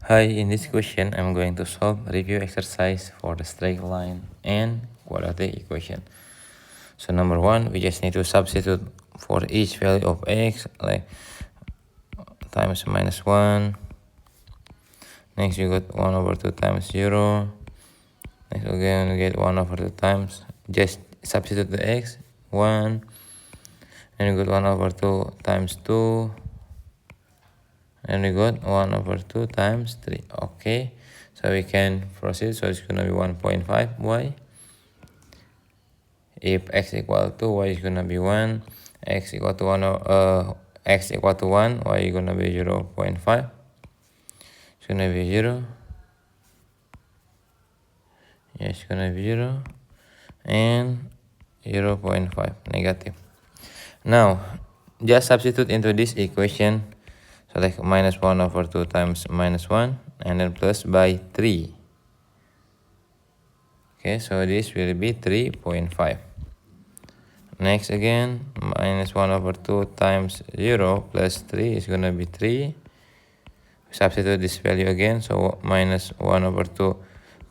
Hi, in this question, I'm going to solve review exercise for the straight line and quadratic equation. So number one, we just need to substitute for each value of x, like times -1. Next, you got 1/2 times 0. Next, again, we get 1/2 times, just substitute the x, 1. And we got 1/2 times 2. And we got 1/2 times 3. Okay, so we can proceed. So it's gonna be 1.5y. If x equal to y is gonna be 1, x equal to 1, x equal to 1, y is gonna be 0.5. It's gonna be 0. Yeah, it's gonna be 0 and 0.5 negative. Now just substitute into this equation. So like -1/2 times -1 and then plus by 3. Okay, so this will be 3.5. Next again, -1/2 times 0 plus 3 is gonna be 3. Substitute this value again, so -1/2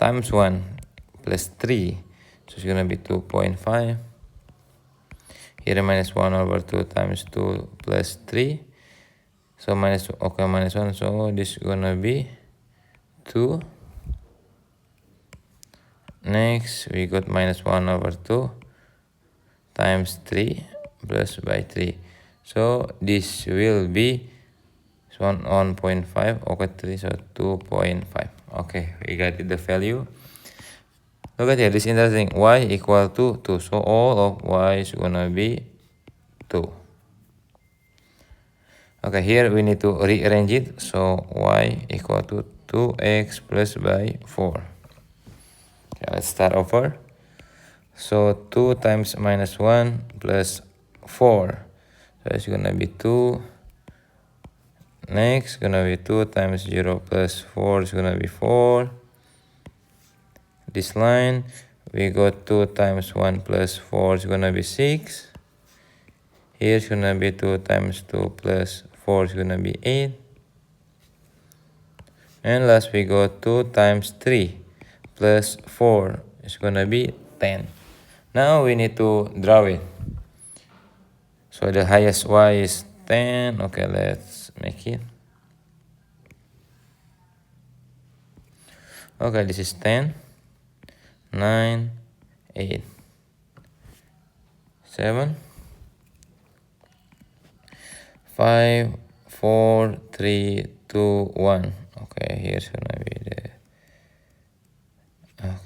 times 1 plus 3, so it's gonna be 2.5. Here -1/2 times 2 plus 3, so -1, so this is gonna be 2. Next we got -1/2 times 3 plus by 3, so this will be 1.5 over 3, so 2.5. Okay, we got the value. Look at here, this is interesting. Y equal to 2, so all of y is gonna be 2. Okay, here we need to rearrange it, so y equal to 2x plus by 4. Okay, let's start over. So 2 times -1 plus 4, so it's gonna be 2. Next, gonna be 2 times 0 plus 4 is gonna be 4. This line, we got 2 times 1 plus 4 is gonna be 6. Here it's gonna be 2 times 2 plus 4 is gonna be 8. And last we got 2 times 3 plus 4 is gonna be 10. Now we need to draw it. So the highest y is 10. Okay, let's make it. Okay, this is 10, 9, 8, 7, 5, 4, 3, 2, 1. Okay, here's gonna be the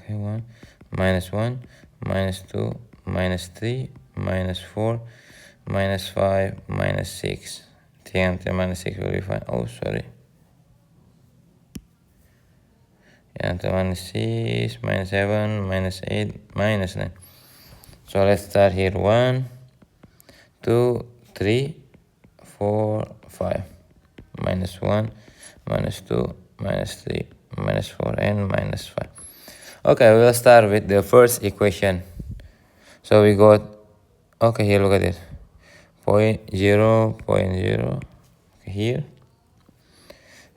1, -1, -2, -3, -4, -5, -6. 3 and 3 -6 will be fine. Oh, sorry. Yeah, -6, -7, -8, -9. So let's start here. 1, 2, 3, 4, 5. -1, -2, -3, -4, and -5. Okay, we'll start with the first equation. So we got, okay, here look at it, 0.0 okay, here,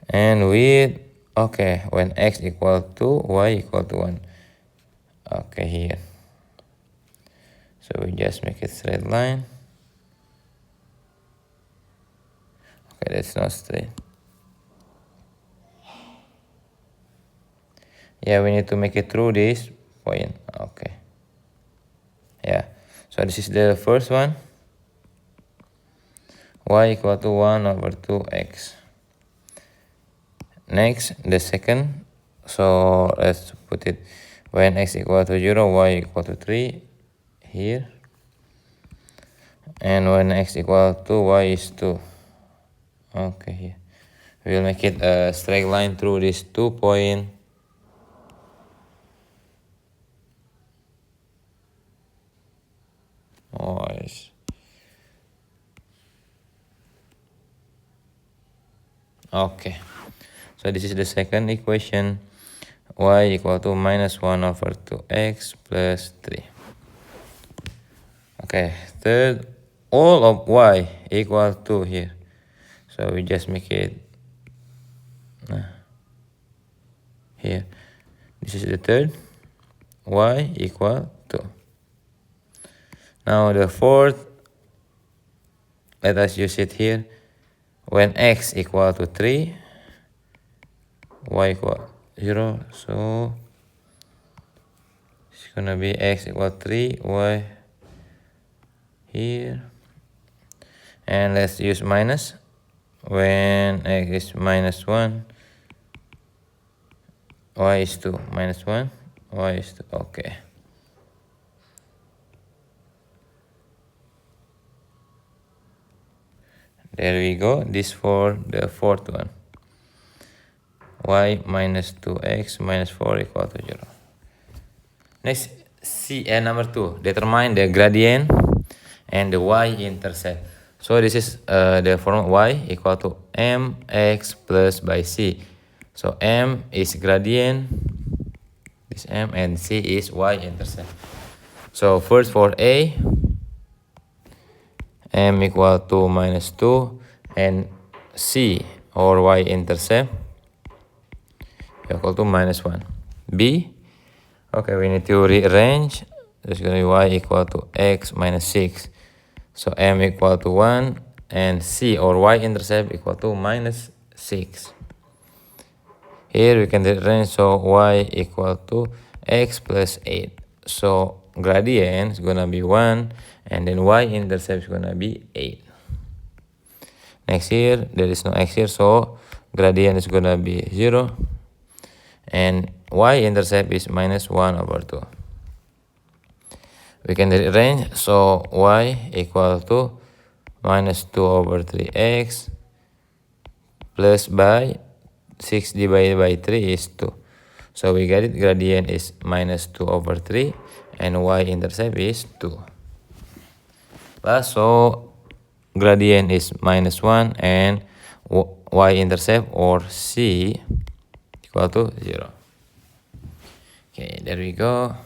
and with, okay, when x equal to y equal to 1, okay, here, so we just make it straight line. Okay, that's not straight. Yeah, we need to make it through this point. Okay, yeah, so this is the first one, y equal to 1/2x. Next, the second, so let's put it when x equal to 0, y equal to 3 here, and when x equal to y is 2. Okay, here we'll make it a straight line through this 2 point. Okay, so this is the second equation, y equal to -1/2x plus 3. Okay, third, all of y equal to here, so we just make it This is the third. Y equal 2. Now the fourth, let us use it here. When x equal to 3, y equal 0. So it's gonna be x equal 3, y here. And let's use minus. When x is minus 1, y is 2. Minus 1, y is 2. Okay. There we go. This for the fourth one. Y minus 2x minus 4 equal to 0. Next, number 2. Determine the gradient and the y-intercept. So this is the formula y equal to mx plus by c. So m is gradient, this m, and c is y-intercept. So first for a, m equal to minus 2, and c or y-intercept equal to minus 1. B, okay, we need to rearrange. There's going to be y equal to x minus 6. So m equal to 1 and c or y-intercept equal to minus 6. Here we can rearrange, so y equal to x plus 8. So gradient is going to be 1 and then y-intercept is going to be 8. Next here, there is no x here, so gradient is going to be 0. And y-intercept is minus 1 over 2. We can rearrange, so y equal to minus 2 over 3x plus by 6 divided by 3 is 2. So we get it, gradient is minus 2 over 3 and y-intercept is 2. Plus, so gradient is minus 1 and y-intercept or c equal to 0. Okay, there we go.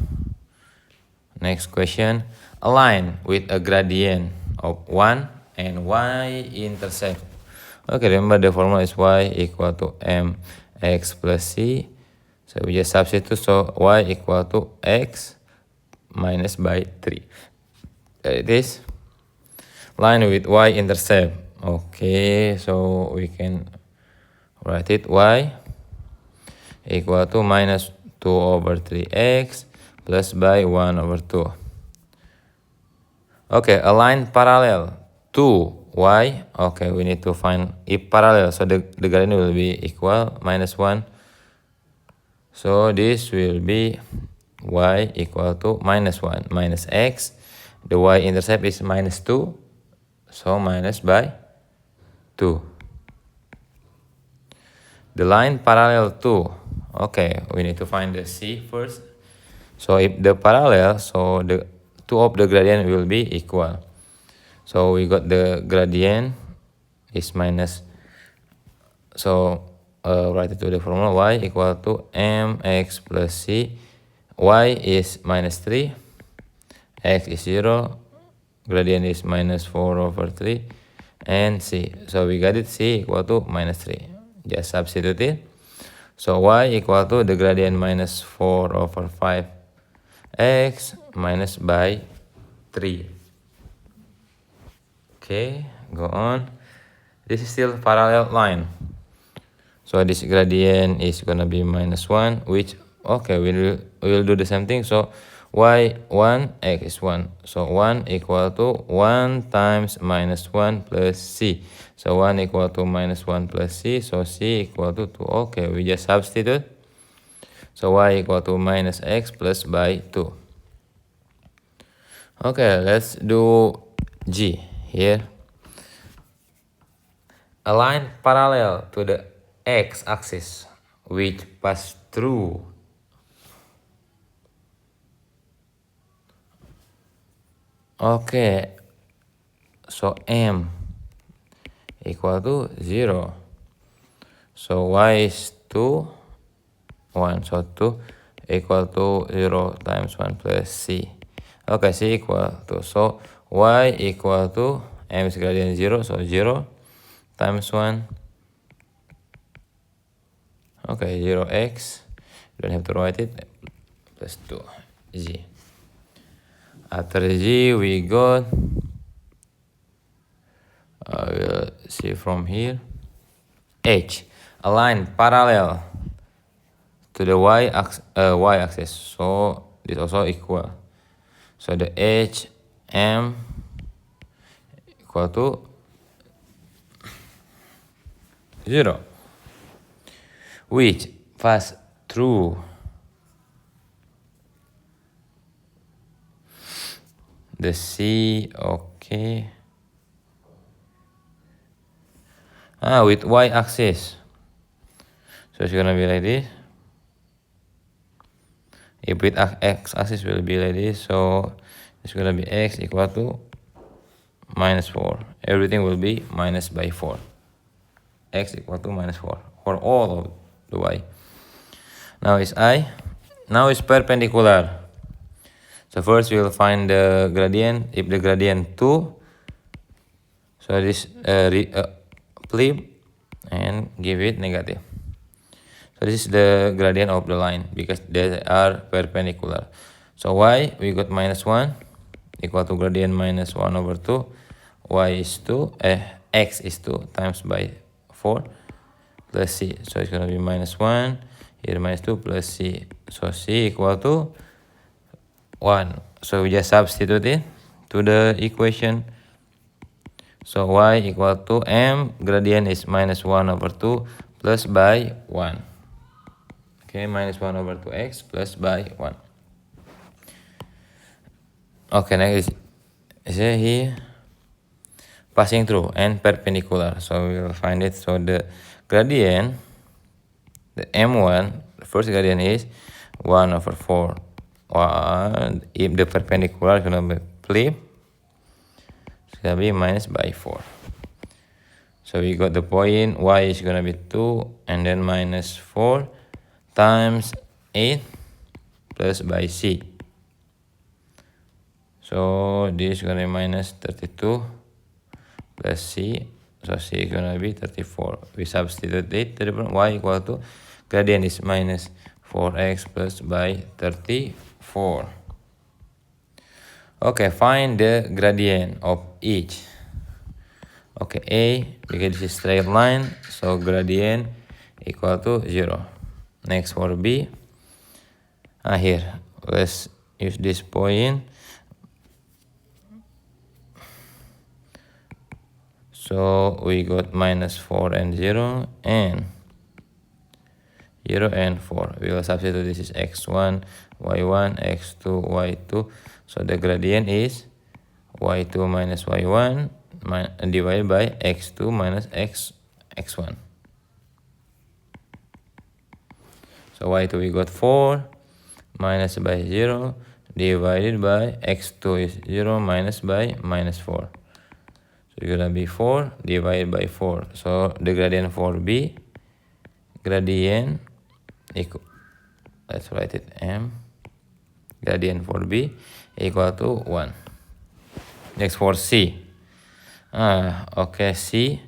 Next question. A line with a gradient of 1 and y-intercept. Okay, remember the formula is y equal to mx plus c. So we just substitute, so y equal to x minus by 3. There it is. Line with y-intercept. Okay, so we can write it y equal to minus 2 over 3x plus by 1 over 2. Okay, a line parallel to y. Okay, we need to find if parallel. So the gradient will be equal minus 1. So this will be y equal to minus 1 minus x. The y-intercept is minus 2. So minus by 2. The line parallel to, okay, we need to find the c first. So if the parallel, so the two of the gradient will be equal. So we got the gradient is minus, so write it to the formula y equal to mx plus c. Y is minus 3, x is 0, gradient is minus 4 over 3, and c. So we got it, c equal to minus 3. Just substitute it. So y equal to the gradient minus 4 over 5 x minus by 3. Okay, go on. This is still parallel line. So this gradient is gonna be minus 1, which, okay, we will do the same thing. So y 1, x is 1. So 1 equal to 1 times minus 1 plus c. So 1 equal to minus 1 plus c. So c equal to 2. Okay, we just substitute. So y equal to minus x plus by 2. Okay, let's do G here. A line parallel to the x-axis which pass through okay, so m equal to 0. So y is 2, 1. So 2 equal to 0 times 1 plus c. Okay, c equal to, so y equal to m is greater than 0, so 0 times 1. Okay, 0x You don't have to write it. Plus 2 z. After z we got we'll see from here h, a line parallel to the y-axis, so this also equal. So the h m equal to 0, which pass through the c, okay, with y-axis. So it's gonna be like this. If with x-axis will be like this, so it's gonna be x equal to minus 4. Everything will be minus by 4. X equal to minus 4 for all of the y. Now is I. Now is perpendicular. So first we will find the gradient. If the gradient 2, so this flip and give it negative. So this is the gradient of the line because they are perpendicular. So y we got minus 1 equal to gradient minus 1 over 2. Y is 2, x is 2 times by 4 plus c. So it's going to be minus 1, here minus 2 plus c. So c equal to 1. So we just substitute it to the equation. So y equal to m, gradient is minus 1 over 2 plus by 1. Okay, minus 1 over 2x plus by 1. Okay, next is here passing through and perpendicular. So we will find it. So the gradient, the m1, the first gradient is 1 over 4. If the perpendicular is going to be flip, it's going to be minus by 4. So we got the point, y is going to be 2 and then minus 4 times 8 plus by c. So this is going to be minus 32 plus c. So c is going to be 34. We substitute it to the y equal to gradient is minus 4x plus by 34. Okay, find the gradient of each. Okay, a, because this is straight line, so gradient equal to 0. Next for b, here let's use this point. So we got minus 4 and 0 and 0 and 4. We will substitute this is x1, y1, x2, y2. So the gradient is y2 minus y1 divided by x2 minus x1. So y2 we got 4 minus by 0 divided by x2 is 0 minus by minus 4. So it's gonna be 4 divided by 4. So the gradient for b, gradient equal, let's write it m, gradient for b equal to 1. Next for c. Okay, c,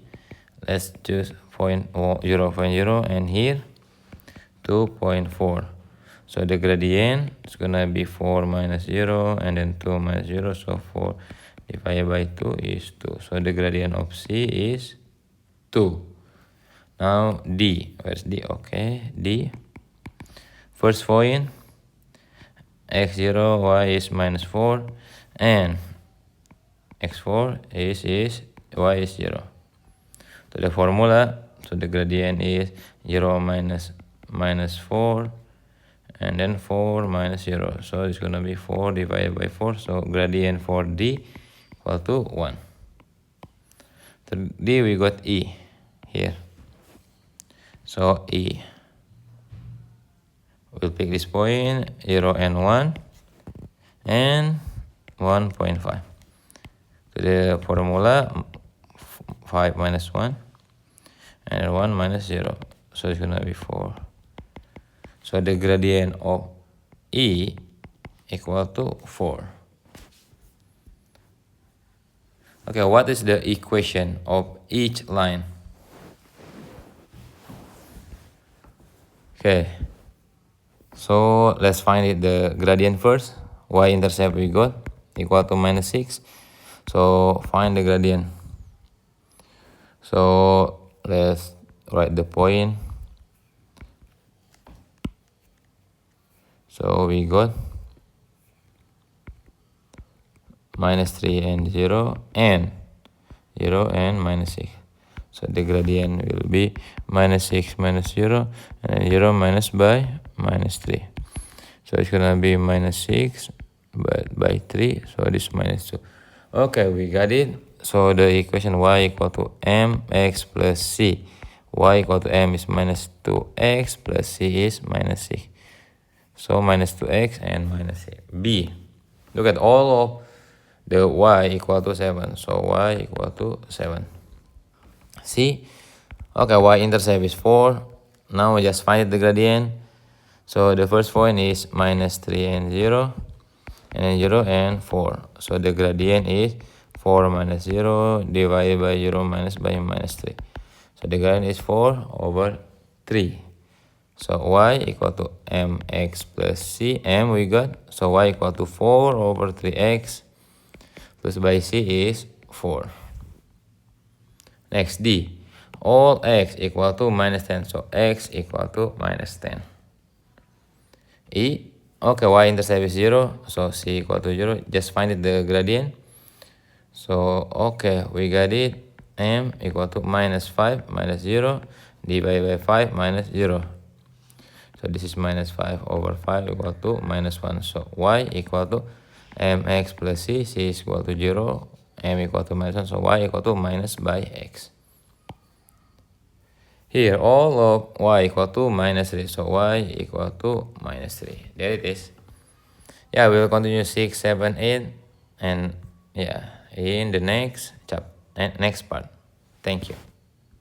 let's choose 0.0 and here 2.4. So the gradient is gonna be 4 minus 0 and then 2 minus 0. So 4 divided by 2 is 2. So the gradient of c is 2. Now d, where's d? Okay, d. First point, x0, y is minus 4 and x4 is y is 0. So the formula, so the gradient is 0 minus 4 and then 4 minus 0. So it's going to be 4 divided by 4. So gradient for d equal to 1. So d we got e here. So e, we'll pick this point 0 and 1 and 1.5. So the formula 5 minus 1 and 1 minus 0. So it's gonna be 4. So the gradient of e equal to 4. Okay, what is the equation of each line? Okay, So let's find the gradient first. Y-intercept we got equal to minus 6. So find the gradient. So let's write the point. So we got minus 3 and 0 and minus 6. So the gradient will be minus 6 minus 0 and 0 minus by minus 3. So it's gonna be minus 6 by 3. So this minus 2. Okay, we got it. So the equation y equal to mx plus c. Y equal to m is minus 2x plus c is minus 6. So minus 2x and minus c. B. Look at all of the y equal to 7. So y equal to 7. C. Okay, y-intercept is 4. Now we just find the gradient. So the first point is minus 3 and 0. And then 0 and 4. So the gradient is 4 minus 0 divided by 0 minus by minus 3. So the gradient is 4 over 3. So y equal to mx plus c. M we got. So y equal to 4 over 3x plus by c is 4. Next D. All x equal to minus 10. So x equal to minus 10. E. Okay, y-intercept is 0. So c equal to 0. Just find the gradient. So okay, we got it. M equal to minus 5 minus 0 divided by 5 minus 0. So this is minus 5 over 5 equal to minus 1. So y equal to mx plus c. C is equal to 0. M equal to minus 1. So y equal to minus by x. Here, all of y equal to minus 3. So y equal to minus 3. There it is. Yeah, we'll continue 6, 7, 8. And yeah, in the next part. Thank you.